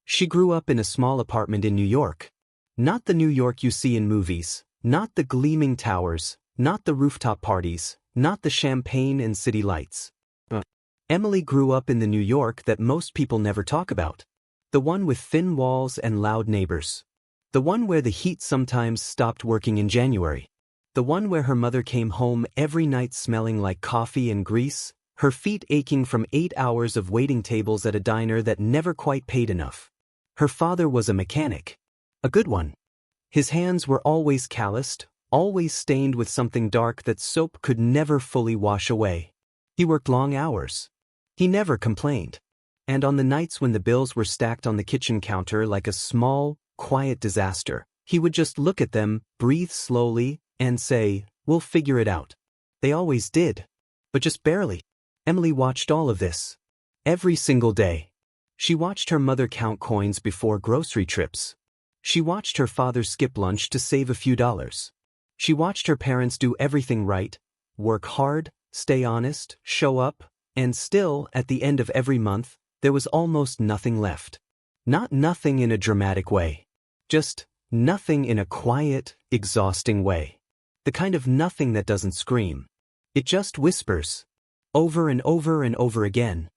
She grew up in a small apartment in New York. Not the New York you see in movies, not the gleaming towers, not the rooftop parties, not the champagne and city lights. Emily grew up in the New York that most people never talk about. The one with thin walls and loud neighbors. The one where the heat sometimes stopped working in January. The one where her mother came home every night smelling like coffee and grease, her feet aching from 8 hours of waiting tables at a diner that never quite paid enough. Her father was a mechanic. A good one. His hands were always calloused, always stained with something dark that soap could never fully wash away. He worked long hours. He never complained. And on the nights when the bills were stacked on the kitchen counter like a small, quiet disaster, he would just look at them, breathe slowly, and say, "We'll figure it out." They always did. But just barely. Emily watched all of this. Every single day. She watched her mother count coins before grocery trips. She watched her father skip lunch to save a few dollars. She watched her parents do everything right, work hard, stay honest, show up, and still, at the end of every month, there was almost nothing left. Not nothing in a dramatic way. Just nothing in a quiet, exhausting way. The kind of nothing that doesn't scream. It just whispers. Over and over and over again.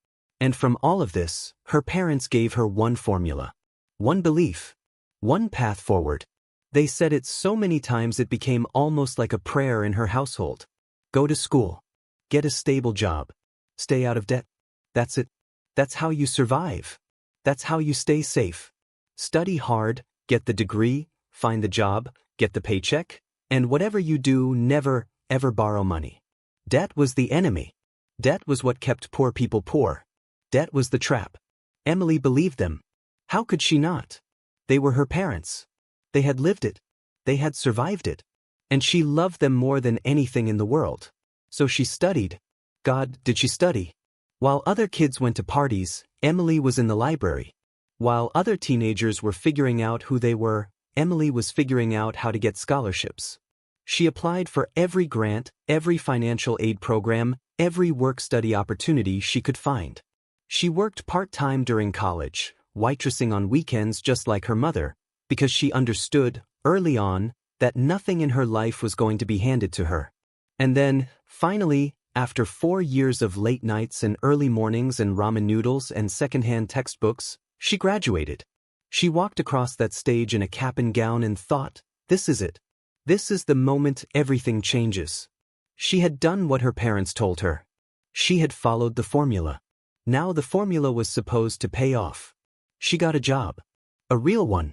And from all of this, her parents gave her one formula. One belief. One path forward. They said it so many times it became almost like a prayer in her household. Go to school. Get a stable job. Stay out of debt. That's it. That's how you survive. That's how you stay safe. Study hard, get the degree, find the job, get the paycheck, and whatever you do, never, ever borrow money. Debt was the enemy. Debt was what kept poor people poor. Debt was the trap. Emily believed them. How could she not? They were her parents. They had lived it. They had survived it. And she loved them more than anything in the world. So she studied. God, did she study? While other kids went to parties, Emily was in the library. While other teenagers were figuring out who they were, Emily was figuring out how to get scholarships. She applied for every grant, every financial aid program, every work-study opportunity she could find. She worked part-time during college, waitressing on weekends just like her mother, because she understood, early on, that nothing in her life was going to be handed to her. And then, finally, after 4 years of late nights and early mornings and ramen noodles and secondhand textbooks, she graduated. She walked across that stage in a cap and gown and thought, this is it. This is the moment everything changes. She had done what her parents told her. She had followed the formula. Now the formula was supposed to pay off. She got a job. A real one.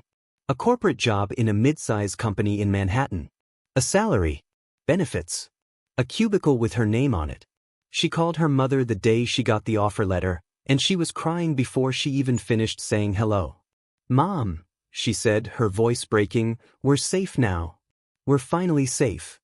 A corporate job in a mid-size company in Manhattan. A salary. Benefits. A cubicle with her name on it. She called her mother the day she got the offer letter, and she was crying before she even finished saying hello. "Mom," she said, her voice breaking, "we're safe now. We're finally safe."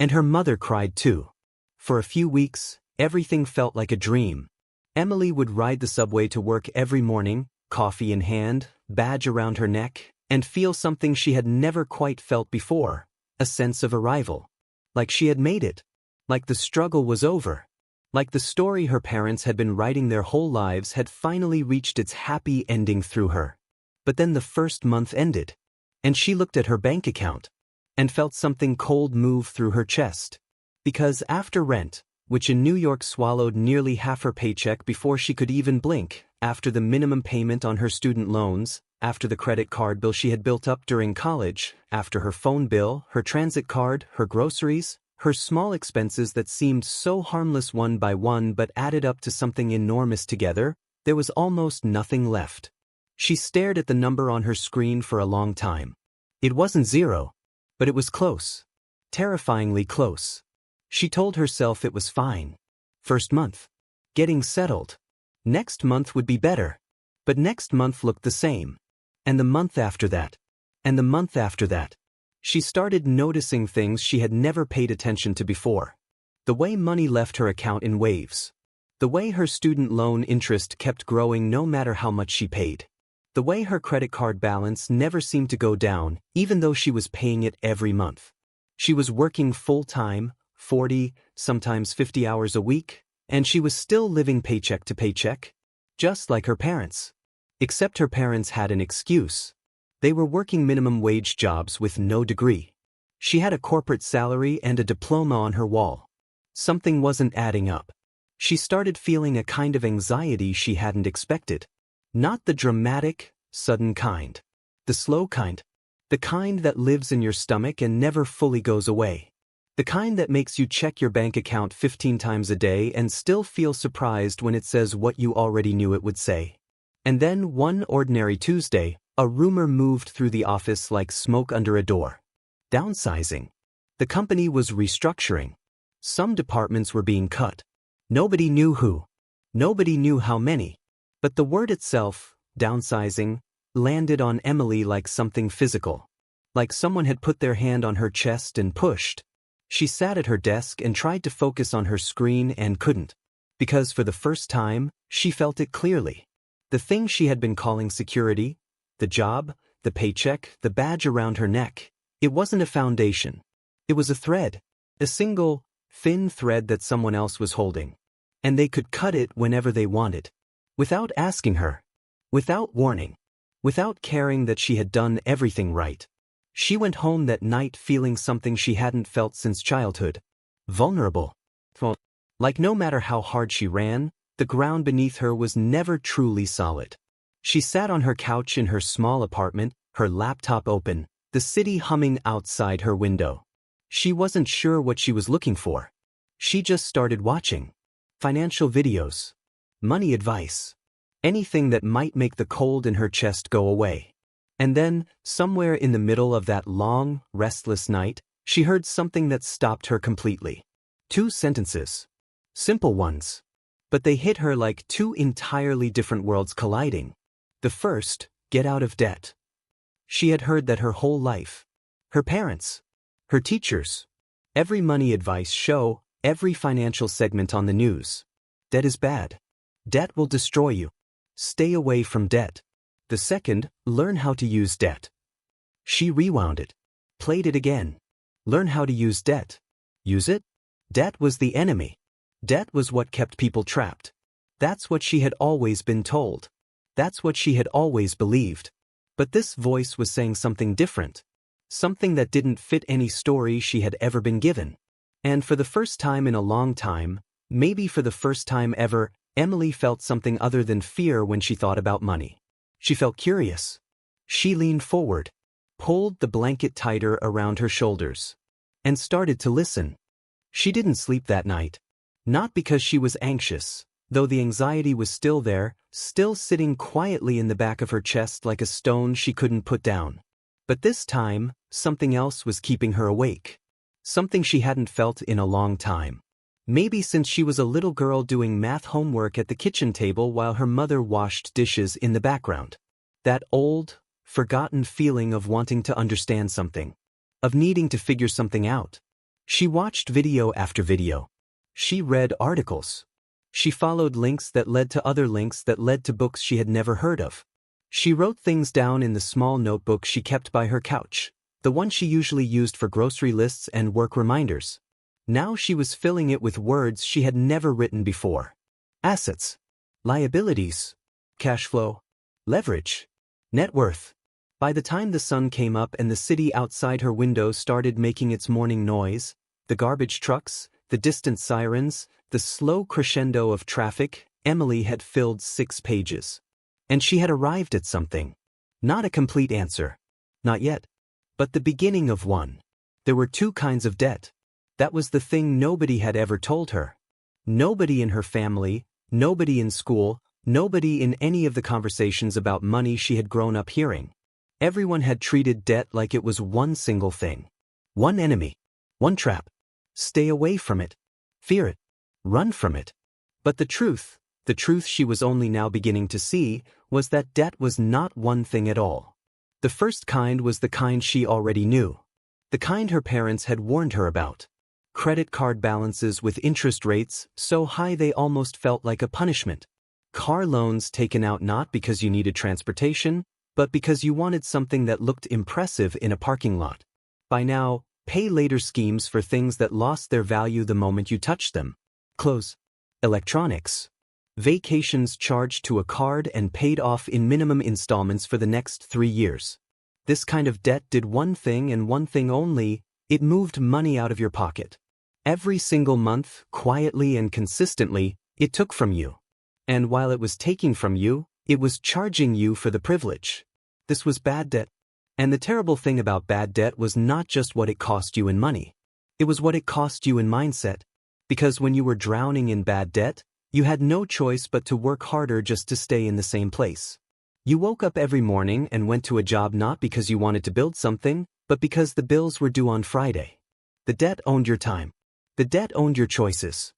And her mother cried too. For a few weeks, everything felt like a dream. Emily would ride the subway to work every morning, coffee in hand, badge around her neck, and feel something she had never quite felt before, a sense of arrival. Like she had made it. Like the struggle was over. Like the story her parents had been writing their whole lives had finally reached its happy ending through her. But then the first month ended. And she looked at her bank account. And felt something cold move through her chest. Because after rent, which in New York swallowed nearly half her paycheck before she could even blink, after the minimum payment on her student loans, after the credit card bill she had built up during college, after her phone bill, her transit card, her groceries, her small expenses that seemed so harmless one by one but added up to something enormous together, there was almost nothing left. She stared at the number on her screen for a long time. It wasn't zero, but it was close. Terrifyingly close. She told herself it was fine. First month. Getting settled. Next month would be better. But next month looked the same. And the month after that. And the month after that. She started noticing things she had never paid attention to before. The way money left her account in waves. The way her student loan interest kept growing no matter how much she paid. The way her credit card balance never seemed to go down, even though she was paying it every month. She was working full-time, 40, sometimes 50 hours a week, and she was still living paycheck to paycheck, just like her parents. Except her parents had an excuse. They were working minimum wage jobs with no degree. She had a corporate salary and a diploma on her wall. Something wasn't adding up. She started feeling a kind of anxiety she hadn't expected. Not the dramatic, sudden kind. The slow kind. The kind that lives in your stomach and never fully goes away. The kind that makes you check your bank account 15 times a day and still feel surprised when it says what you already knew it would say. And then one ordinary Tuesday, a rumor moved through the office like smoke under a door. Downsizing. The company was restructuring. Some departments were being cut. Nobody knew who. Nobody knew how many. But the word itself, downsizing, landed on Emily like something physical. Like someone had put their hand on her chest and pushed. She sat at her desk and tried to focus on her screen and couldn't. Because for the first time, she felt it clearly. The thing she had been calling security, the job, the paycheck, the badge around her neck, it wasn't a foundation. It was a thread. A single, thin thread that someone else was holding. And they could cut it whenever they wanted. Without asking her. Without warning. Without caring that she had done everything right. She went home that night feeling something she hadn't felt since childhood. Vulnerable. Like no matter how hard she ran, the ground beneath her was never truly solid. She sat on her couch in her small apartment, her laptop open, the city humming outside her window. She wasn't sure what she was looking for. She just started watching. Financial videos. Money advice. Anything that might make the cold in her chest go away. And then, somewhere in the middle of that long, restless night, she heard something that stopped her completely. 2 sentences. Simple ones. But they hit her like 2 entirely different worlds colliding. The first, get out of debt. She had heard that her whole life. Her parents. Her teachers. Every money advice show, every financial segment on the news. Debt is bad. Debt will destroy you. Stay away from debt. The second, learn how to use debt. She rewound it. Played it again. Learn how to use debt. Use it? Debt was the enemy. Debt was what kept people trapped. That's what she had always been told. That's what she had always believed. But this voice was saying something different. Something that didn't fit any story she had ever been given. And for the first time in a long time, maybe for the first time ever, Emily felt something other than fear when she thought about money. She felt curious. She leaned forward, pulled the blanket tighter around her shoulders, and started to listen. She didn't sleep that night. Not because she was anxious, though the anxiety was still there, still sitting quietly in the back of her chest like a stone she couldn't put down. But this time, something else was keeping her awake. Something she hadn't felt in a long time. Maybe since she was a little girl doing math homework at the kitchen table while her mother washed dishes in the background. That old, forgotten feeling of wanting to understand something. Of needing to figure something out. She watched video after video. She read articles. She followed links that led to other links that led to books she had never heard of. She wrote things down in the small notebook she kept by her couch, the one she usually used for grocery lists and work reminders. Now she was filling it with words she had never written before. Assets. Liabilities. Cash flow. Leverage. Net worth. By the time the sun came up and the city outside her window started making its morning noise, the garbage trucks, the distant sirens, the slow crescendo of traffic, Emily had filled 6 pages. And she had arrived at something. Not a complete answer. Not yet. But the beginning of one. There were 2 kinds of debt. That was the thing nobody had ever told her. Nobody in her family, nobody in school, nobody in any of the conversations about money she had grown up hearing. Everyone had treated debt like it was one single thing. One enemy. One trap. Stay away from it. Fear it. Run from it. But the truth she was only now beginning to see, was that debt was not one thing at all. The first kind was the kind she already knew. The kind her parents had warned her about. Credit card balances with interest rates so high they almost felt like a punishment. Car loans taken out not because you needed transportation, but because you wanted something that looked impressive in a parking lot. By now, pay later schemes for things that lost their value the moment you touched them. Clothes. Electronics. Vacations charged to a card and paid off in minimum installments for the next 3 years. This kind of debt did one thing and one thing only: it moved money out of your pocket. Every single month, quietly and consistently, it took from you. And while it was taking from you, it was charging you for the privilege. This was bad debt. And the terrible thing about bad debt was not just what it cost you in money. It was what it cost you in mindset. Because when you were drowning in bad debt, you had no choice but to work harder just to stay in the same place. You woke up every morning and went to a job not because you wanted to build something, but because the bills were due on Friday. The debt owned your time. The debt owned your choices.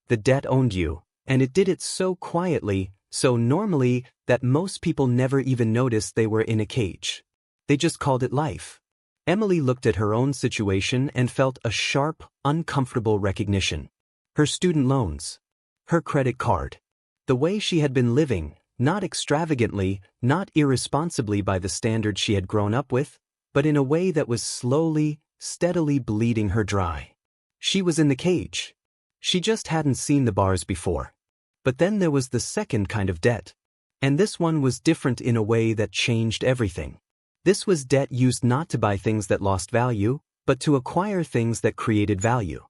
The debt owned you, and it did it so quietly, so normally, that most people never even noticed they were in a cage. They just called it life. Emily looked at her own situation and felt a sharp, uncomfortable recognition. Her student loans. Her credit card. The way she had been living, not extravagantly, not irresponsibly by the standards she had grown up with, but in a way that was slowly, steadily bleeding her dry. She was in the cage. She just hadn't seen the bars before. But then there was the second kind of debt. And this one was different in a way that changed everything. This was debt used not to buy things that lost value, but to acquire things that created value.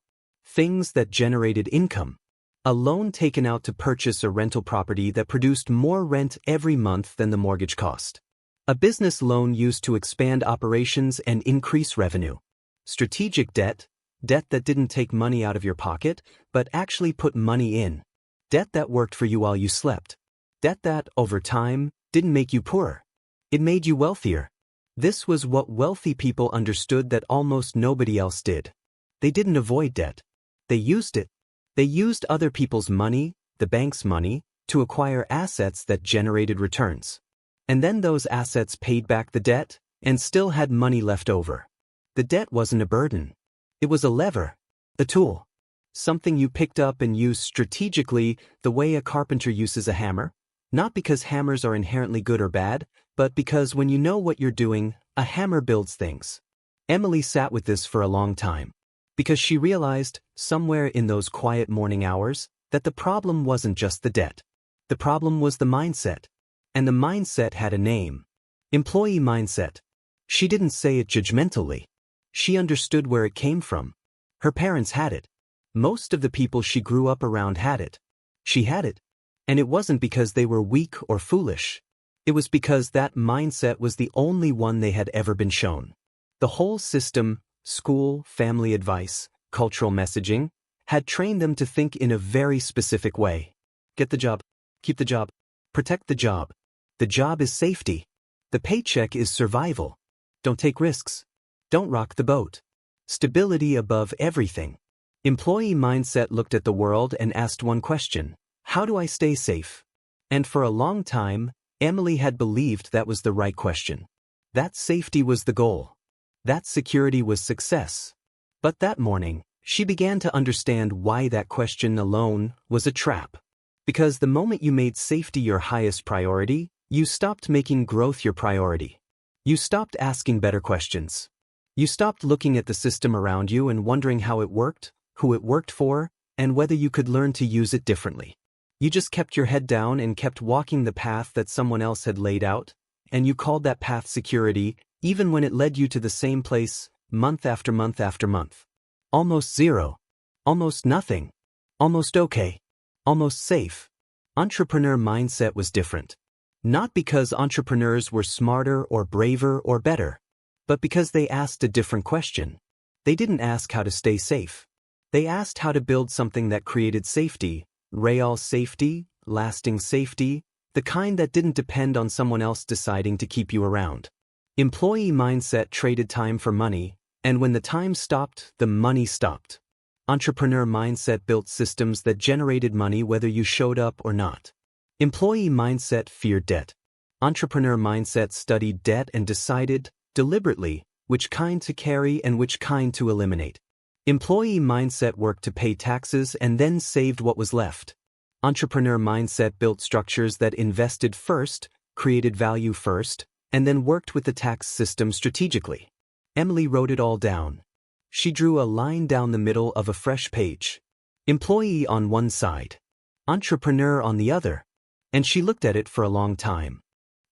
Things that generated income. A loan taken out to purchase a rental property that produced more rent every month than the mortgage cost. A business loan used to expand operations and increase revenue. Strategic debt. Debt that didn't take money out of your pocket, but actually put money in. Debt that worked for you while you slept. Debt that, over time, didn't make you poorer. It made you wealthier. This was what wealthy people understood that almost nobody else did. They didn't avoid debt. They used it. They used other people's money, the bank's money, to acquire assets that generated returns. And then those assets paid back the debt, and still had money left over. The debt wasn't a burden. It was a lever, a tool. Something you picked up and used strategically, the way a carpenter uses a hammer. Not because hammers are inherently good or bad, but because when you know what you're doing, a hammer builds things. Emily sat with this for a long time. Because she realized, somewhere in those quiet morning hours, that the problem wasn't just the debt. The problem was the mindset. And the mindset had a name. Employee mindset. She didn't say it judgmentally. She understood where it came from. Her parents had it. Most of the people she grew up around had it. She had it. And it wasn't because they were weak or foolish. It was because that mindset was the only one they had ever been shown. The whole system, school, family advice, cultural messaging, had trained them to think in a very specific way. Get the job. Keep the job. Protect the job. The job is safety. The paycheck is survival. Don't take risks. Don't rock the boat. Stability above everything. Employee mindset looked at the world and asked one question: how do I stay safe? And for a long time, Emily had believed that was the right question. That safety was the goal. That security was success. But that morning, she began to understand why that question alone was a trap. Because the moment you made safety your highest priority, you stopped making growth your priority. You stopped asking better questions. You stopped looking at the system around you and wondering how it worked, who it worked for, and whether you could learn to use it differently. You just kept your head down and kept walking the path that someone else had laid out, and you called that path security, even when it led you to the same place, month after month after month. Almost zero. Almost nothing. Almost okay. Almost safe. Entrepreneur mindset was different. Not because entrepreneurs were smarter or braver or better, but because they asked a different question. They didn't ask how to stay safe. They asked how to build something that created safety, real safety, lasting safety, the kind that didn't depend on someone else deciding to keep you around. Employee mindset traded time for money, and when the time stopped, the money stopped. Entrepreneur mindset built systems that generated money whether you showed up or not. Employee mindset feared debt. Entrepreneur mindset studied debt and decided, deliberately, which kind to carry and which kind to eliminate. Employee mindset worked to pay taxes and then saved what was left. Entrepreneur mindset built structures that invested first, created value first, and then worked with the tax system strategically. Emily wrote it all down. She drew a line down the middle of a fresh page. Employee on one side. entrepreneur on the other. And she looked at it for a long time.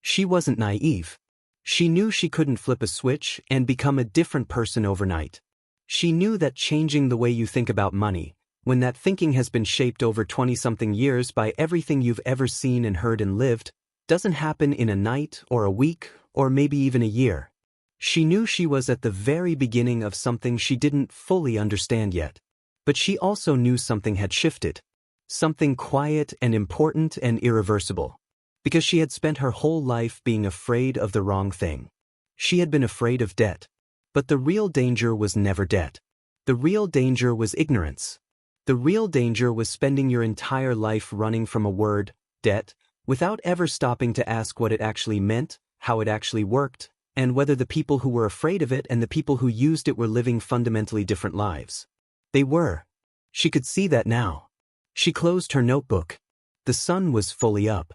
She wasn't naive. She knew she couldn't flip a switch and become a different person overnight. She knew that changing the way you think about money, when that thinking has been shaped over 20-something years by everything you've ever seen and heard and lived, doesn't happen in a night or a week or maybe even a year. She knew she was at the very beginning of something she didn't fully understand yet. But she also knew something had shifted. Something quiet and important and irreversible. Because she had spent her whole life being afraid of the wrong thing. She had been afraid of debt. But the real danger was never debt. The real danger was ignorance. The real danger was spending your entire life running from a word, debt, without ever stopping to ask what it actually meant, how it actually worked, and whether the people who were afraid of it and the people who used it were living fundamentally different lives. They were. She could see that now. She closed her notebook. The sun was fully up.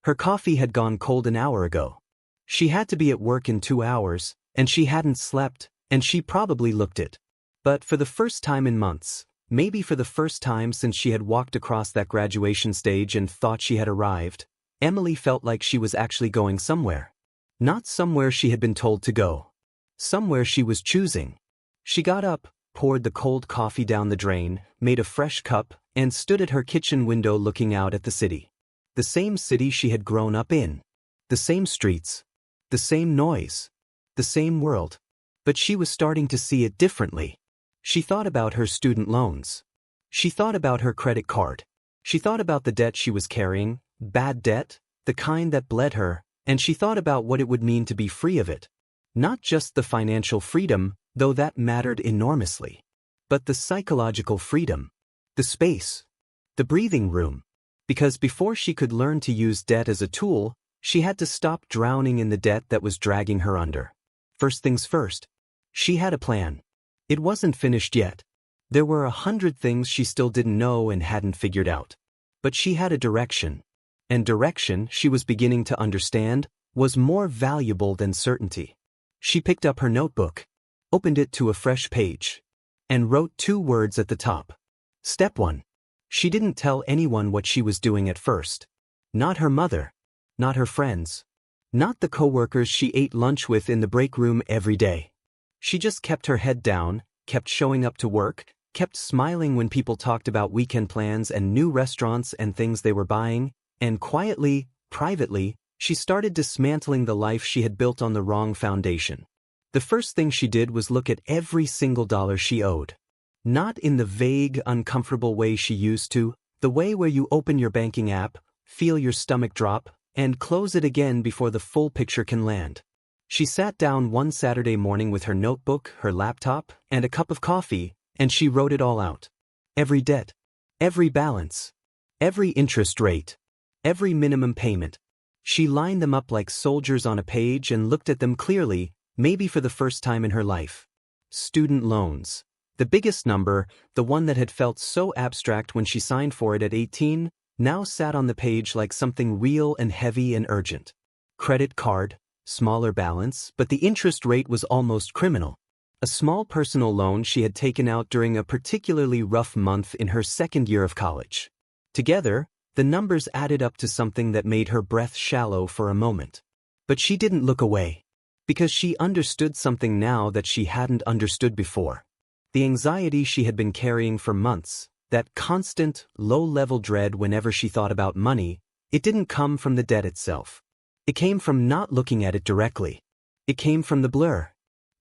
Her coffee had gone cold an hour ago. She had to be at work in 2 hours, and she hadn't slept, and she probably looked it. But for the first time in months, maybe for the first time since she had walked across that graduation stage and thought she had arrived, Emily felt like she was actually going somewhere. Not somewhere she had been told to go. Somewhere she was choosing. She got up, poured the cold coffee down the drain, made a fresh cup, and stood at her kitchen window looking out at the city. The same city she had grown up in. The same streets. The same noise. The same world. But she was starting to see it differently. She thought about her student loans. She thought about her credit card. She thought about the debt she was carrying, bad debt, the kind that bled her, and she thought about what it would mean to be free of it. Not just the financial freedom, though that mattered enormously, but the psychological freedom, the space, the breathing room. Because before she could learn to use debt as a tool, she had to stop drowning in the debt that was dragging her under. First things first. She had a plan. It wasn't finished yet. There were 100 things she still didn't know and hadn't figured out. But she had a direction. And direction, she was beginning to understand, was more valuable than certainty. She picked up her notebook, opened it to a fresh page, and wrote 2 words at the top. Step 1. She didn't tell anyone what she was doing at first. Not her mother. Not her friends. Not the coworkers she ate lunch with in the break room every day. She just kept her head down, kept showing up to work, kept smiling when people talked about weekend plans and new restaurants and things they were buying, and quietly, privately, she started dismantling the life she had built on the wrong foundation. The first thing she did was look at every single dollar she owed. Not in the vague, uncomfortable way she used to, the way where you open your banking app, feel your stomach drop, and close it again before the full picture can land. She sat down one Saturday morning with her notebook, her laptop, and a cup of coffee, and she wrote it all out. Every debt, every balance, every interest rate, every minimum payment. She lined them up like soldiers on a page and looked at them clearly, maybe for the first time in her life. Student loans. The biggest number, the one that had felt so abstract when she signed for it at 18, now sat on the page like something real and heavy and urgent. Credit card, smaller balance, but the interest rate was almost criminal. A small personal loan she had taken out during a particularly rough month in her second year of college. Together, the numbers added up to something that made her breath shallow for a moment. But she didn't look away. Because she understood something now that she hadn't understood before. The anxiety she had been carrying for months, that constant, low-level dread whenever she thought about money, it didn't come from the debt itself. It came from not looking at it directly. It came from the blur,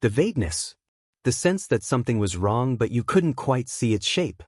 the vagueness, the sense that something was wrong but you couldn't quite see its shape.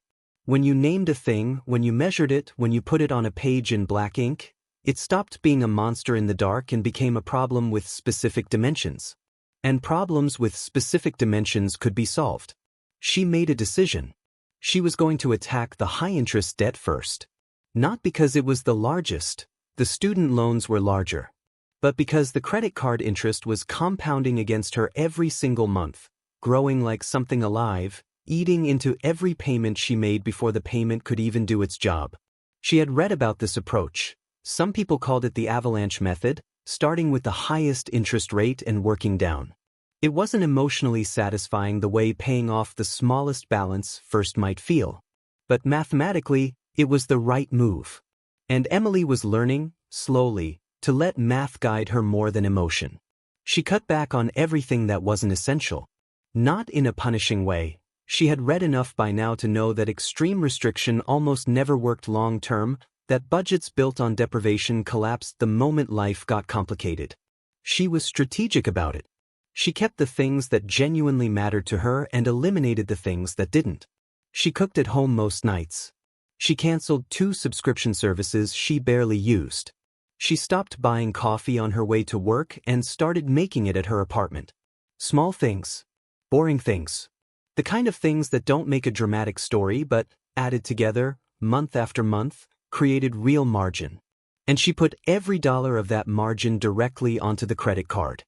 When you named a thing, when you measured it, when you put it on a page in black ink, it stopped being a monster in the dark and became a problem with specific dimensions. And problems with specific dimensions could be solved. She made a decision. She was going to attack the high-interest debt first. Not because it was the largest, the student loans were larger, but because the credit card interest was compounding against her every single month, growing like something alive, eating into every payment she made before the payment could even do its job. She had read about this approach. Some people called it the avalanche method, starting with the highest interest rate and working down. It wasn't emotionally satisfying the way paying off the smallest balance first might feel. But mathematically, It was the right move. And Emily was learning, slowly, to let math guide her more than emotion. She cut back on everything that wasn't essential. Not in a punishing way. She had read enough by now to know that extreme restriction almost never worked long-term, that budgets built on deprivation collapsed the moment life got complicated. She was strategic about it. She kept the things that genuinely mattered to her and eliminated the things that didn't. She cooked at home most nights. She canceled 2 subscription services she barely used. She stopped buying coffee on her way to work and started making it at her apartment. Small things. Boring things. The kind of things that don't make a dramatic story but, added together, month after month, created real margin. And she put every dollar of that margin directly onto the credit card.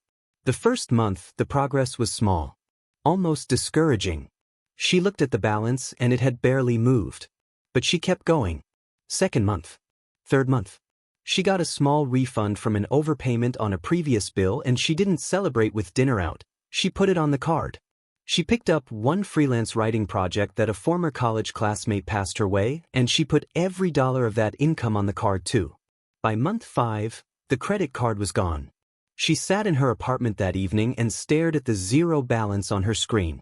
The first month, the progress was small. Almost discouraging. She looked at the balance and it had barely moved. But she kept going. Second month. Third month. She got a small refund from an overpayment on a previous bill and she didn't celebrate with dinner out. She put it on the card. She picked up one freelance writing project that a former college classmate passed her way, and she put every dollar of that income on the card too. By month 5, the credit card was gone. She sat in her apartment that evening and stared at the zero balance on her screen.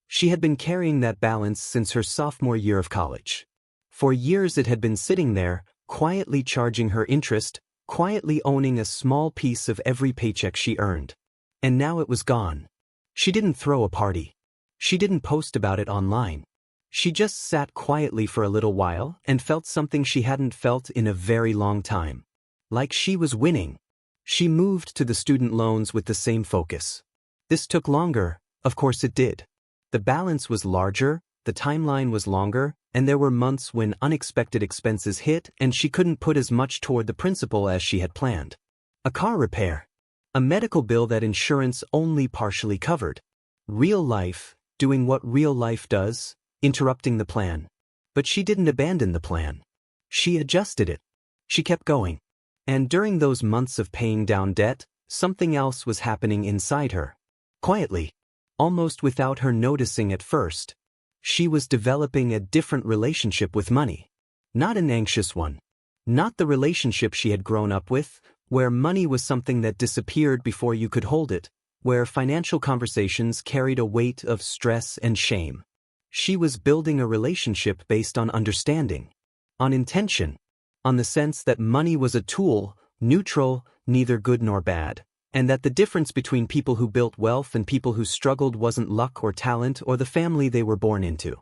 She had been carrying that balance since her sophomore year of college. For years it had been sitting there, quietly charging her interest, quietly owning a small piece of every paycheck she earned. And now it was gone. She didn't throw a party. She didn't post about it online. She just sat quietly for a little while and felt something she hadn't felt in a very long time. Like she was winning. She moved to the student loans with the same focus. This took longer, of course it did. The balance was larger, the timeline was longer, and there were months when unexpected expenses hit and she couldn't put as much toward the principal as she had planned. A car repair. A medical bill that insurance only partially covered. Real life, doing what real life does, interrupting the plan. But she didn't abandon the plan. She adjusted it. She kept going. And during those months of paying down debt, something else was happening inside her. Quietly. Almost without her noticing at first. She was developing a different relationship with money. Not an anxious one. Not the relationship she had grown up with, where money was something that disappeared before you could hold it, where financial conversations carried a weight of stress and shame. She was building a relationship based on understanding, on intention, on the sense that money was a tool, neutral, neither good nor bad, and that the difference between people who built wealth and people who struggled wasn't luck or talent or the family they were born into.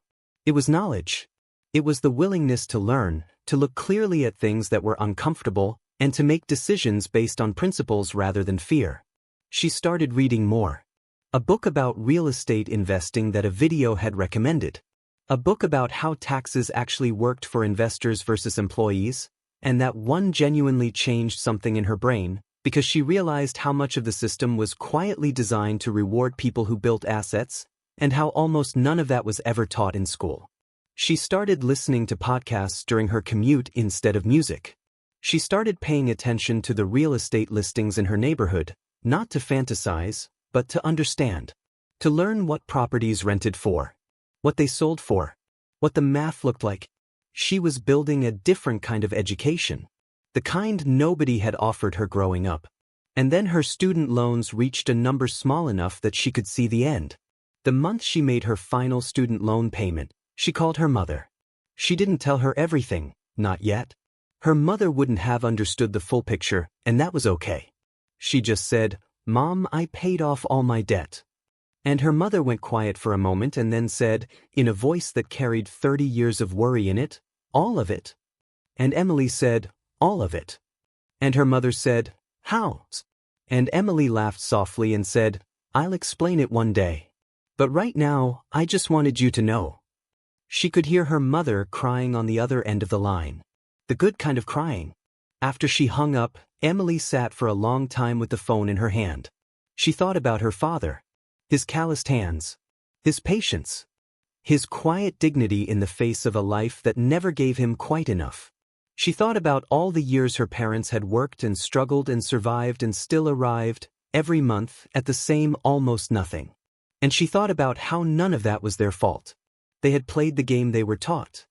It was knowledge. It was the willingness to learn, to look clearly at things that were uncomfortable, and to make decisions based on principles rather than fear. She started reading more. A book about real estate investing that a video had recommended. A book about how taxes actually worked for investors versus employees, and that one genuinely changed something in her brain, because she realized how much of the system was quietly designed to reward people who built assets, and how almost none of that was ever taught in school. She started listening to podcasts during her commute instead of music. She started paying attention to the real estate listings in her neighborhood, not to fantasize, but to understand. To learn what properties rented for, what they sold for, what the math looked like. She was building a different kind of education, the kind nobody had offered her growing up. And then her student loans reached a number small enough that she could see the end. The month she made her final student loan payment, she called her mother. She didn't tell her everything, not yet. Her mother wouldn't have understood the full picture, and that was okay. She just said, "Mom, I paid off all my debt." And her mother went quiet for a moment and then said, in a voice that carried 30 years of worry in it, "All of it." And Emily said, "All of it." And her mother said, "How?" And Emily laughed softly and said, "I'll explain it one day. But right now, I just wanted you to know." She could hear her mother crying on the other end of the line. The good kind of crying. After she hung up, Emily sat for a long time with the phone in her hand. She thought about her father. His calloused hands. His patience. His quiet dignity in the face of a life that never gave him quite enough. She thought about all the years her parents had worked and struggled and survived and still arrived, every month, at the same almost nothing. And she thought about how none of that was their fault. They had played the game they were taught.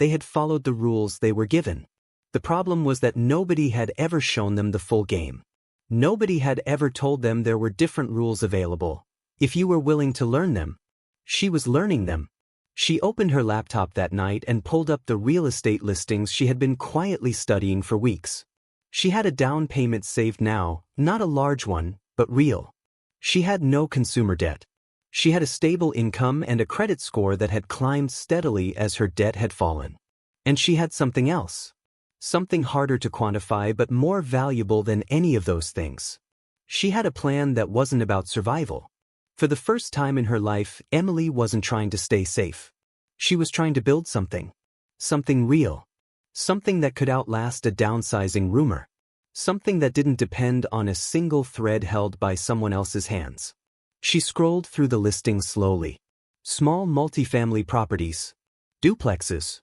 They had followed the rules they were given. The problem was that nobody had ever shown them the full game. Nobody had ever told them there were different rules available, if you were willing to learn them. She was learning them. She opened her laptop that night and pulled up the real estate listings she had been quietly studying for weeks. She had a down payment saved now, not a large one, but real. She had no consumer debt. She had a stable income and a credit score that had climbed steadily as her debt had fallen. And she had something else. Something harder to quantify but more valuable than any of those things. She had a plan that wasn't about survival. For the first time in her life, Emily wasn't trying to stay safe. She was trying to build something. Something real. Something that could outlast a downsizing rumor. Something that didn't depend on a single thread held by someone else's hands. She scrolled through the listings slowly. Small multifamily properties. Duplexes.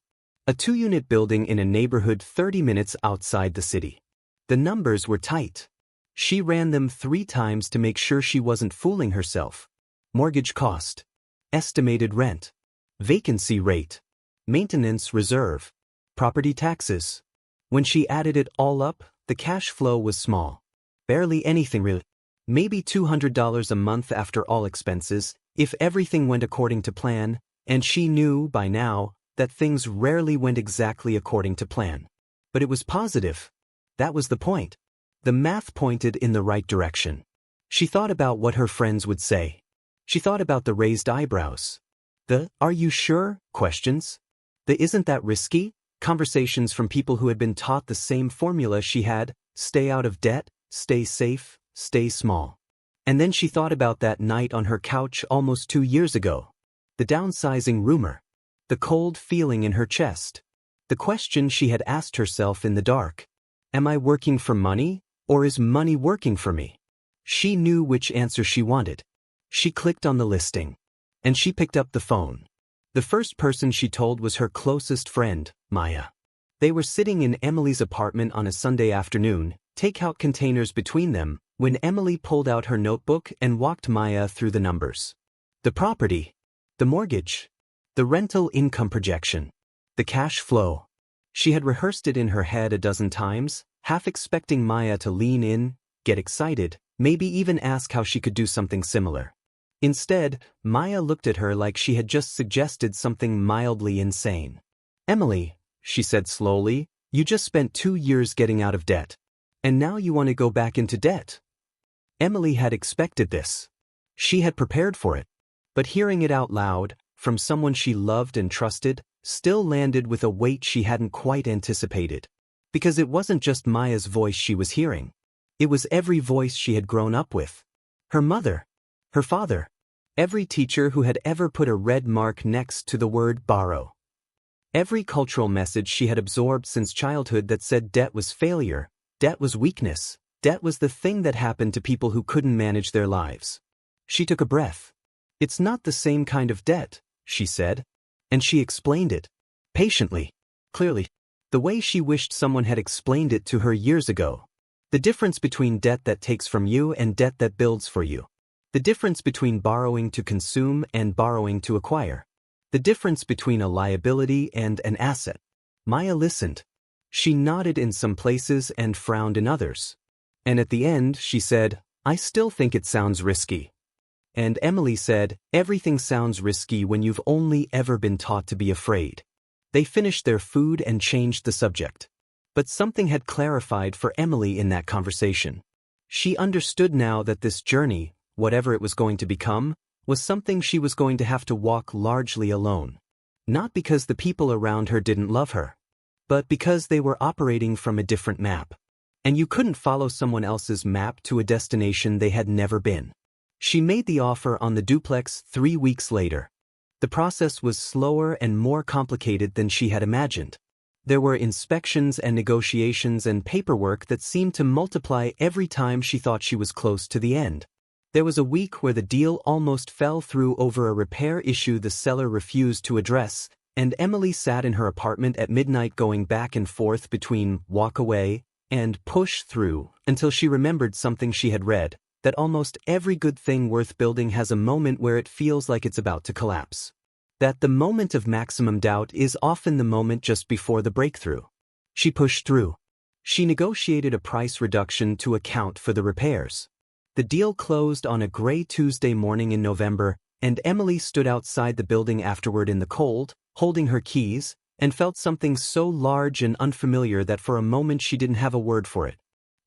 A 2-unit building in a neighborhood 30 minutes outside the city. The numbers were tight. She ran them 3 times to make sure she wasn't fooling herself. Mortgage cost. Estimated rent. Vacancy rate. Maintenance reserve. Property taxes. When she added it all up, the cash flow was small. Barely anything really. Maybe $200 a month after all expenses, if everything went according to plan, and she knew, by now, that things rarely went exactly according to plan. But it was positive. That was the point. The math pointed in the right direction. She thought about what her friends would say. She thought about the raised eyebrows. The "are you sure?" questions. The "isn't that risky?" conversations from people who had been taught the same formula she had: stay out of debt, stay safe, stay small. And then she thought about that night on her couch almost 2 years ago. The downsizing rumor. The cold feeling in her chest. The question she had asked herself in the dark. Am I working for money, or is money working for me? She knew which answer she wanted. She clicked on the listing. And she picked up the phone. The first person she told was her closest friend, Maya. They were sitting in Emily's apartment on a Sunday afternoon, takeout containers between them, when Emily pulled out her notebook and walked Maya through the numbers. The property. The mortgage. The rental income projection. The cash flow. She had rehearsed it in her head a dozen times, half expecting Maya to lean in, get excited, maybe even ask how she could do something similar. Instead, Maya looked at her like she had just suggested something mildly insane. Emily, she said slowly, you just spent 2 years getting out of debt. And now you want to go back into debt. Emily had expected this. She had prepared for it. But hearing it out loud, from someone she loved and trusted, still landed with a weight she hadn't quite anticipated. Because it wasn't just Maya's voice she was hearing. It was every voice she had grown up with. Her mother. Her father. Every teacher who had ever put a red mark next to the word borrow. Every cultural message she had absorbed since childhood that said debt was failure, debt was weakness, debt was the thing that happened to people who couldn't manage their lives. She took a breath. It's not the same kind of debt, she said. And she explained it. Patiently. Clearly. The way she wished someone had explained it to her years ago. The difference between debt that takes from you and debt that builds for you. The difference between borrowing to consume and borrowing to acquire. The difference between a liability and an asset. Maya listened. She nodded in some places and frowned in others. And at the end, she said, I still think it sounds risky. And Emily said, everything sounds risky when you've only ever been taught to be afraid. They finished their food and changed the subject. But something had clarified for Emily in that conversation. She understood now that this journey, whatever it was going to become, was something she was going to have to walk largely alone. Not because the people around her didn't love her, but because they were operating from a different map. And you couldn't follow someone else's map to a destination they had never been. She made the offer on the duplex 3 weeks later. The process was slower and more complicated than she had imagined. There were inspections and negotiations and paperwork that seemed to multiply every time she thought she was close to the end. There was a week where the deal almost fell through over a repair issue the seller refused to address, and Emily sat in her apartment at midnight going back and forth between walk away and push through until she remembered something she had read, that almost every good thing worth building has a moment where it feels like it's about to collapse. That the moment of maximum doubt is often the moment just before the breakthrough. She pushed through. She negotiated a price reduction to account for the repairs. The deal closed on a gray Tuesday morning in November, and Emily stood outside the building afterward in the cold, holding her keys, and felt something so large and unfamiliar that for a moment she didn't have a word for it.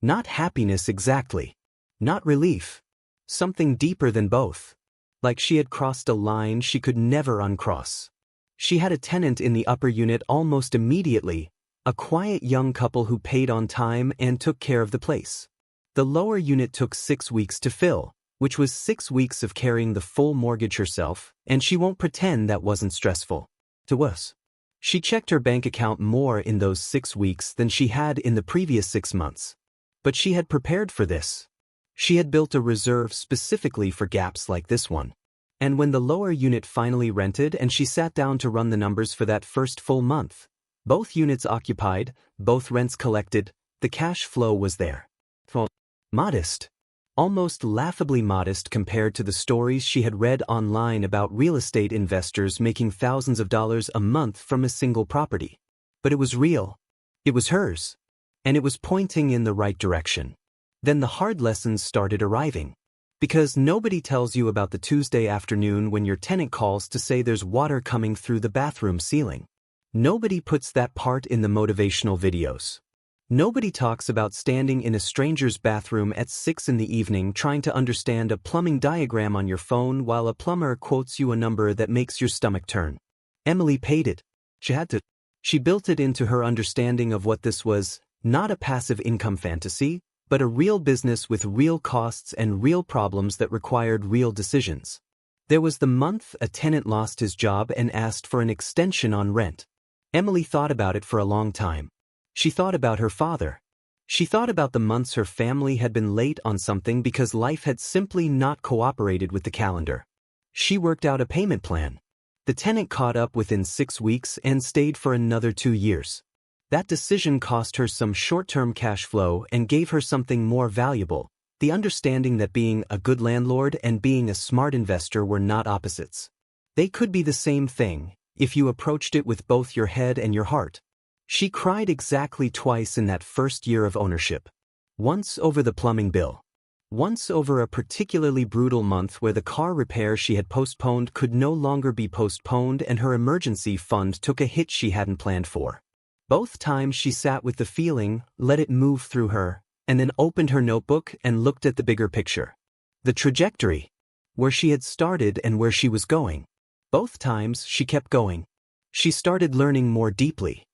Not happiness exactly. Not relief. Something deeper than both. Like she had crossed a line she could never uncross. She had a tenant in the upper unit almost immediately, a quiet young couple who paid on time and took care of the place. The lower unit took 6 weeks to fill, which was 6 weeks of carrying the full mortgage herself, and she won't pretend that wasn't stressful. To us. She checked her bank account more in those 6 weeks than she had in the previous 6 months. But she had prepared for this. She had built a reserve specifically for gaps like this one. And when the lower unit finally rented and she sat down to run the numbers for that first full month, both units occupied, both rents collected, the cash flow was there. Modest. Almost laughably modest compared to the stories she had read online about real estate investors making thousands of dollars a month from a single property. But it was real. It was hers. And it was pointing in the right direction. Then the hard lessons started arriving. Because nobody tells you about the Tuesday afternoon when your tenant calls to say there's water coming through the bathroom ceiling. Nobody puts that part in the motivational videos. Nobody talks about standing in a stranger's bathroom at 6 in the evening trying to understand a plumbing diagram on your phone while a plumber quotes you a number that makes your stomach turn. Emily paid it. She had to. She built it into her understanding of what this was, not a passive income fantasy, but a real business with real costs and real problems that required real decisions. There was the month a tenant lost his job and asked for an extension on rent. Emily thought about it for a long time. She thought about her father. She thought about the months her family had been late on something because life had simply not cooperated with the calendar. She worked out a payment plan. The tenant caught up within 6 weeks and stayed for another 2 years. That decision cost her some short-term cash flow and gave her something more valuable, the understanding that being a good landlord and being a smart investor were not opposites. They could be the same thing, if you approached it with both your head and your heart. She cried exactly twice in that first year of ownership. Once over the plumbing bill. Once over a particularly brutal month where the car repair she had postponed could no longer be postponed and her emergency fund took a hit she hadn't planned for. Both times she sat with the feeling, let it move through her, and then opened her notebook and looked at the bigger picture. The trajectory. Where she had started and where she was going. Both times she kept going. She started learning more deeply.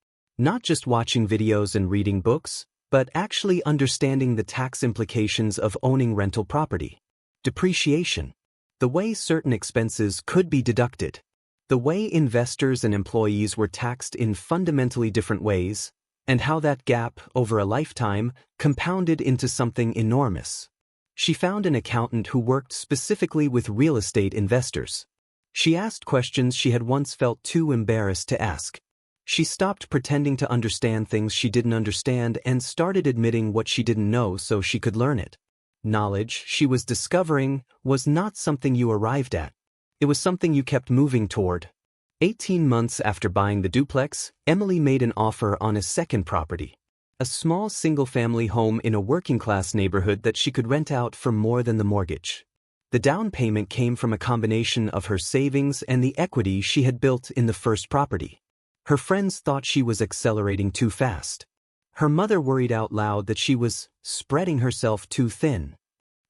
Not just watching videos and reading books, but actually understanding the tax implications of owning rental property. Depreciation. The way certain expenses could be deducted. The way investors and employees were taxed in fundamentally different ways, and how that gap, over a lifetime, compounded into something enormous. She found an accountant who worked specifically with real estate investors. She asked questions she had once felt too embarrassed to ask. She stopped pretending to understand things she didn't understand and started admitting what she didn't know so she could learn it. Knowledge, she was discovering, was not something you arrived at. It was something you kept moving toward. 18 months after buying the duplex, Emily made an offer on a second property. A small single-family home in a working-class neighborhood that she could rent out for more than the mortgage. The down payment came from a combination of her savings and the equity she had built in the first property. Her friends thought she was accelerating too fast. Her mother worried out loud that she was spreading herself too thin.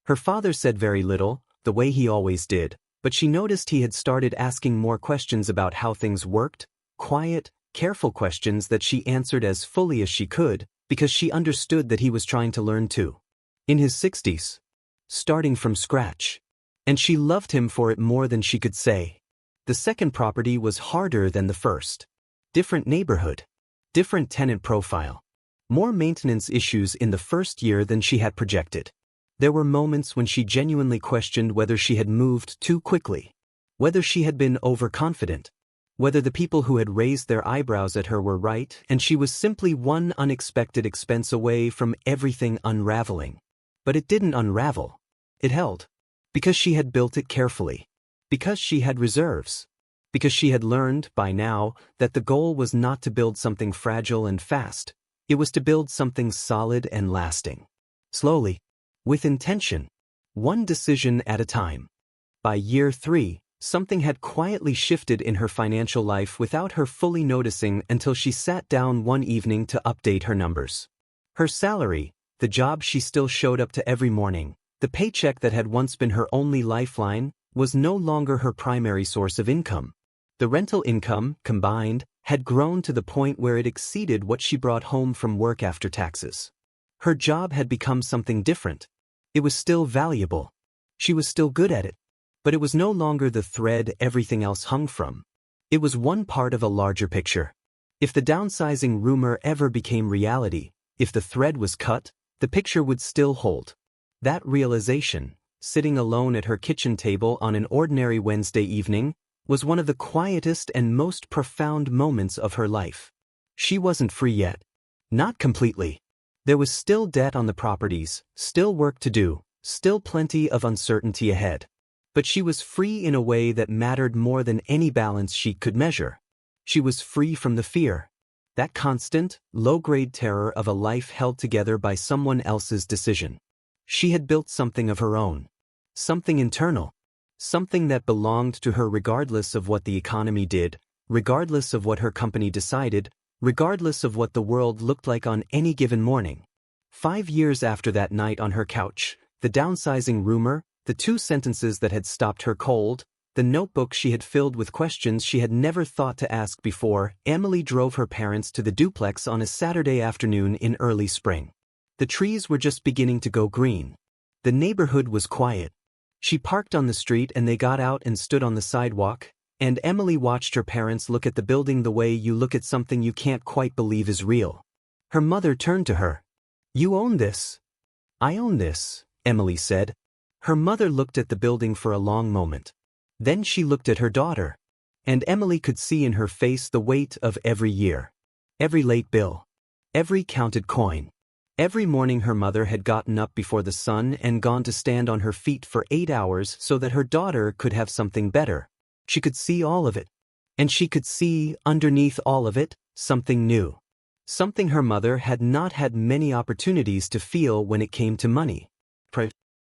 Her father said very little, the way he always did, but she noticed he had started asking more questions about how things worked, quiet, careful questions that she answered as fully as she could, because she understood that he was trying to learn too. In his 60s. Starting from scratch. And she loved him for it more than she could say. The second property was harder than the first. Different neighborhood. Different tenant profile. More maintenance issues in the first year than she had projected. There were moments when she genuinely questioned whether she had moved too quickly. Whether she had been overconfident. Whether the people who had raised their eyebrows at her were right and she was simply one unexpected expense away from everything unraveling. But it didn't unravel. It held. Because she had built it carefully. Because she had reserves. Because she had learned, by now, that the goal was not to build something fragile and fast, it was to build something solid and lasting. Slowly. With intention. One decision at a time. By year 3, something had quietly shifted in her financial life without her fully noticing until she sat down one evening to update her numbers. Her salary, the job she still showed up to every morning, the paycheck that had once been her only lifeline, was no longer her primary source of income. The rental income, combined, had grown to the point where it exceeded what she brought home from work after taxes. Her job had become something different. It was still valuable. She was still good at it. But it was no longer the thread everything else hung from. It was one part of a larger picture. If the downsizing rumor ever became reality, if the thread was cut, the picture would still hold. That realization, sitting alone at her kitchen table on an ordinary Wednesday evening, was one of the quietest and most profound moments of her life. She wasn't free yet. Not completely. There was still debt on the properties, still work to do, still plenty of uncertainty ahead. But she was free in a way that mattered more than any balance sheet could measure. She was free from the fear. That constant, low-grade terror of a life held together by someone else's decision. She had built something of her own. Something internal. Something that belonged to her regardless of what the economy did, regardless of what her company decided, regardless of what the world looked like on any given morning. 5 years after that night on her couch, the downsizing rumor, the 2 sentences that had stopped her cold, the notebook she had filled with questions she had never thought to ask before, Emily drove her parents to the duplex on a Saturday afternoon in early spring. The trees were just beginning to go green. The neighborhood was quiet. She parked on the street and they got out and stood on the sidewalk, and Emily watched her parents look at the building the way you look at something you can't quite believe is real. Her mother turned to her. "You own this." "I own this," Emily said. Her mother looked at the building for a long moment. Then she looked at her daughter. And Emily could see in her face the weight of every year. Every late bill. Every counted coin. Every morning her mother had gotten up before the sun and gone to stand on her feet for 8 hours so that her daughter could have something better. She could see all of it. And she could see, underneath all of it, something new. Something her mother had not had many opportunities to feel when it came to money.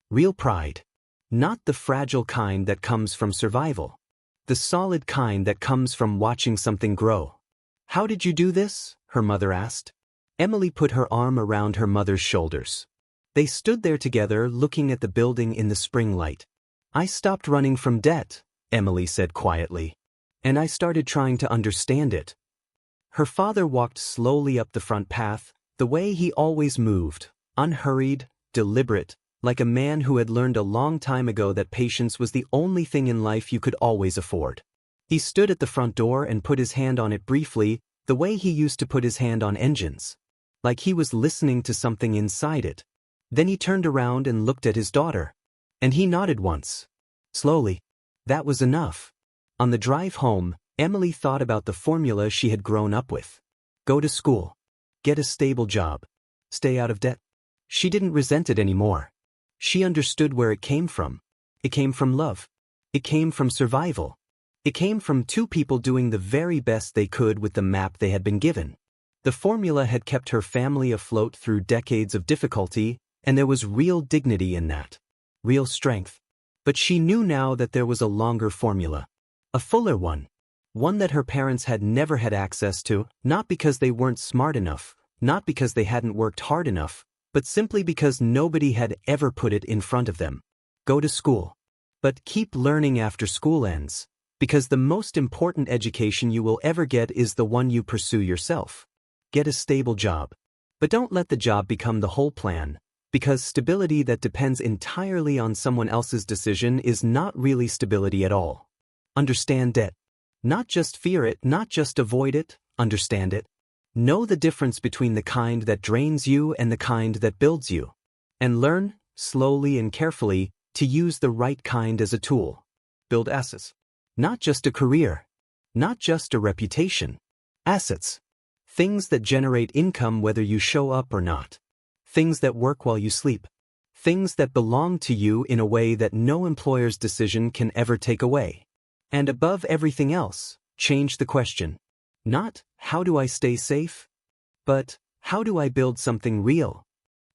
Real pride. Not the fragile kind that comes from survival. The solid kind that comes from watching something grow. "How did you do this?" her mother asked. Emily put her arm around her mother's shoulders. They stood there together looking at the building in the spring light. "I stopped running from debt," Emily said quietly. "And I started trying to understand it." Her father walked slowly up the front path, the way he always moved, unhurried, deliberate, like a man who had learned a long time ago that patience was the only thing in life you could always afford. He stood at the front door and put his hand on it briefly, the way he used to put his hand on engines. Like he was listening to something inside it. Then he turned around and looked at his daughter. And he nodded once. Slowly. That was enough. On the drive home, Emily thought about the formula she had grown up with. Go to school. Get a stable job. Stay out of debt. She didn't resent it anymore. She understood where it came from. It came from love. It came from survival. It came from 2 people doing the very best they could with the map they had been given. The formula had kept her family afloat through decades of difficulty, and there was real dignity in that. Real strength. But she knew now that there was a longer formula. A fuller one. One that her parents had never had access to, not because they weren't smart enough, not because they hadn't worked hard enough, but simply because nobody had ever put it in front of them. Go to school. But keep learning after school ends, because the most important education you will ever get is the one you pursue yourself. Get a stable job. But don't let the job become the whole plan, because stability that depends entirely on someone else's decision is not really stability at all. Understand debt. Not just fear it, not just avoid it, understand it. Know the difference between the kind that drains you and the kind that builds you. And learn, slowly and carefully, to use the right kind as a tool. Build assets. Not just a career. Not just a reputation. Assets. Things that generate income whether you show up or not. Things that work while you sleep. Things that belong to you in a way that no employer's decision can ever take away. And above everything else, change the question. Not, how do I stay safe? But, how do I build something real?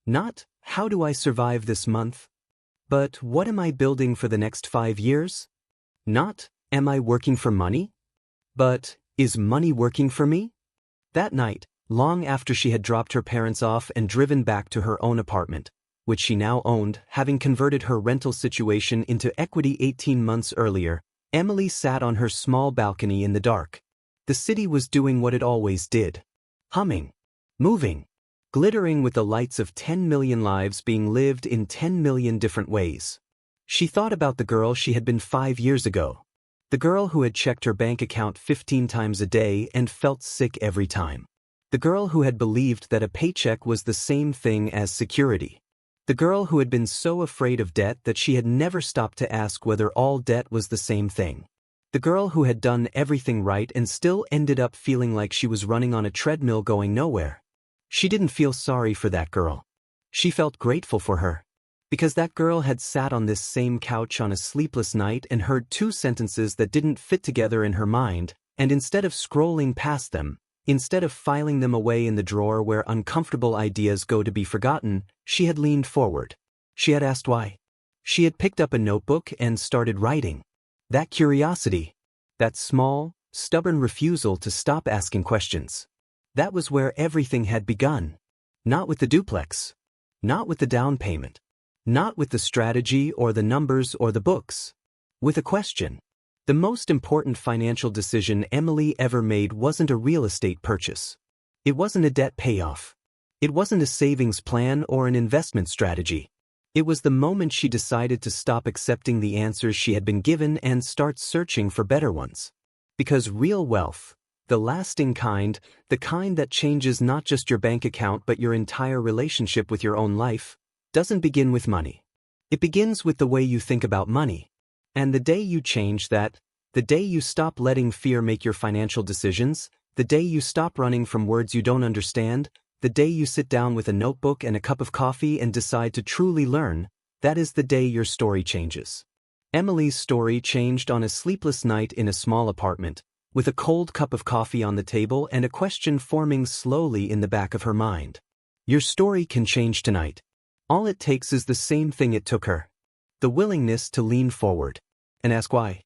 Not, how do I survive this month? But, what am I building for the next 5 years? Not, am I working for money? But, is money working for me? That night, long after she had dropped her parents off and driven back to her own apartment, which she now owned, having converted her rental situation into equity 18 months earlier, Emily sat on her small balcony in the dark. The city was doing what it always did. Humming. Moving. Glittering with the lights of 10 million lives being lived in 10 million different ways. She thought about the girl she had been 5 years ago. The girl who had checked her bank account 15 times a day and felt sick every time. The girl who had believed that a paycheck was the same thing as security. The girl who had been so afraid of debt that she had never stopped to ask whether all debt was the same thing. The girl who had done everything right and still ended up feeling like she was running on a treadmill going nowhere. She didn't feel sorry for that girl. She felt grateful for her. Because that girl had sat on this same couch on a sleepless night and heard 2 sentences that didn't fit together in her mind, and instead of scrolling past them, instead of filing them away in the drawer where uncomfortable ideas go to be forgotten, she had leaned forward. She had asked why. She had picked up a notebook and started writing. That curiosity, that small, stubborn refusal to stop asking questions. That was where everything had begun. Not with the duplex. Not with the down payment. Not with the strategy or the numbers or the books. With a question. The most important financial decision Emily ever made wasn't a real estate purchase. It wasn't a debt payoff. It wasn't a savings plan or an investment strategy. It was the moment she decided to stop accepting the answers she had been given and start searching for better ones. Because real wealth, the lasting kind, the kind that changes not just your bank account but your entire relationship with your own life, doesn't begin with money. It begins with the way you think about money. And the day you change that, the day you stop letting fear make your financial decisions, the day you stop running from words you don't understand, the day you sit down with a notebook and a cup of coffee and decide to truly learn, that is the day your story changes. Emily's story changed on a sleepless night in a small apartment, with a cold cup of coffee on the table and a question forming slowly in the back of her mind. Your story can change tonight. All it takes is the same thing it took her. The willingness to lean forward and ask why.